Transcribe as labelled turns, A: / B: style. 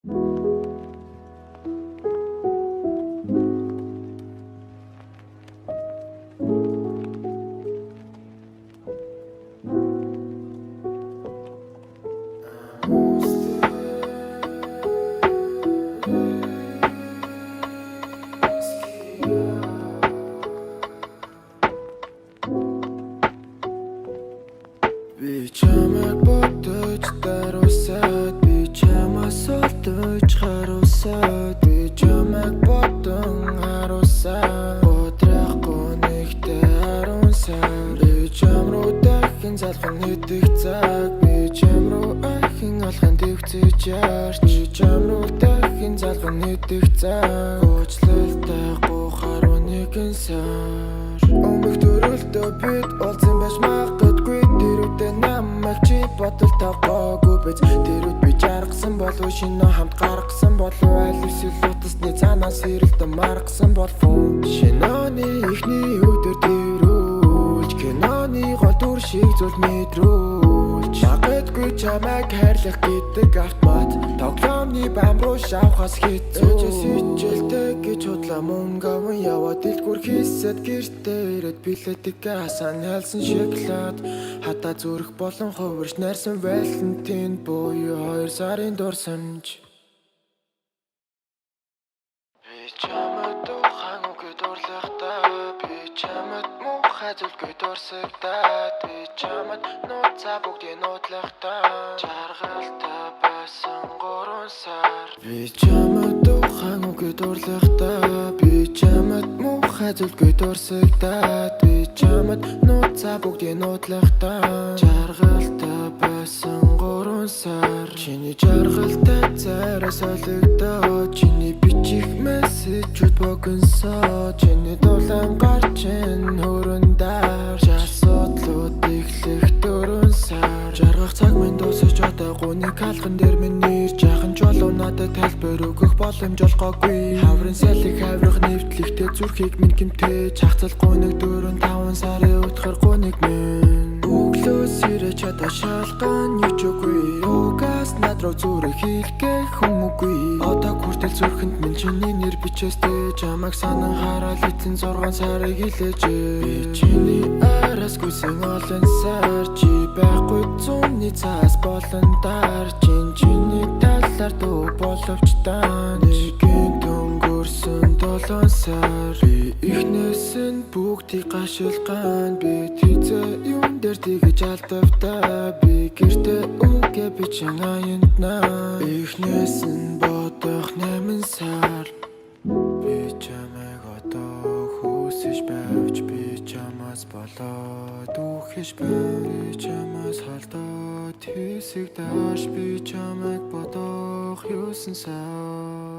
A: Би чамайг бодож даруусаад би чамаас олдож харуусаад би чамайг бодон харуусаад бодрахгүй нэгтэй 10 сар би чам руу дахин залхан идэх цаг би чам руу ахин алхан дэвцэж яарч би чам руу дахин залхан идэх цаг уучлалтайгүй харуу нэгэн сар өмнөх төрөлтөө бид олзын байж магадгүй тэрүүдээ намайг чи бодол тавгаагүй биз тэрүүд би жаргасан болов шинэ хамт гаргасан болов аль эсвэл утасны цаанаас сэрэлтэн маргасан болов шинэний ихний өдөр тэрүүлж киноны гол дүр шиг зүйл мэдрүүлж магадгүй чамайг хайрлах гэдэг автомат тоглоомны бам руу шавхаас хэцүү сэтжэлтэй гэж худлаа мөнгө аван яваад дэлгүүр хийсэд гэртээ ирээд билетик асан хэлсэн шоколад хата зүрх болон хувирч найрсан Валентин буюу 2 сарын дурсамж би чамд тухайн үгээ дурлахтаа би чамд муухай зүйлгүй дурсагдаа би чамд нууцаа бүгдийг нуудлахтаа жаргалтай байсан 3 сар би чамд тухайн үгээ дурлахтаа би чамд муухай зүйлгүй дурсагдаа би чамд нууцаа бүгдийг нуудлахтаа жаргалтай байсан 3 сар чиний жаргалтай царай солигдоо чиний бичих мессежүүд богиносоо чиний дулаан гарчин хөрөндөө асуудлууд эхлэх 4 сар жаргах цаг минь дуусаж одоогүй нэг халхан дээр минь нэр жахан жолоо надад тайлбар өгөх боломж олгоогүй хаврын салхиг хаврах нэвтлэгтэй зүрхийг минь гэмтэж хацалгүй нэг 4-5 сарын утгаргүй нэг минь өглөөс ирэж чадаа шалган юуч үгүй угаас над руу зүрх хийлгэх хүн үгүй одоо хүртэл зүрхэнд минь чиний нэр бичээстэй чамайг санан хараад эцэн 6 сарыг хилээж би чиний араас гүйсэн олон сар чи байхгүй зүүнний цаас болон дар чиний талаар дуу боловч таа нэгэн дөнгөрсөн 7 сар би ихнээс нь бүгдийг гашилгаан би тийзээ юм дээр тэгж алдавтаа би гэртээ үгээ би чин аянтнаа ихнээс нь бодох 8 сар би чамайг одоо хүсэж байвч би чамаас болоод үхэж бай чамаас халдаад хэсэг дааш би чамайг бодох 9 сар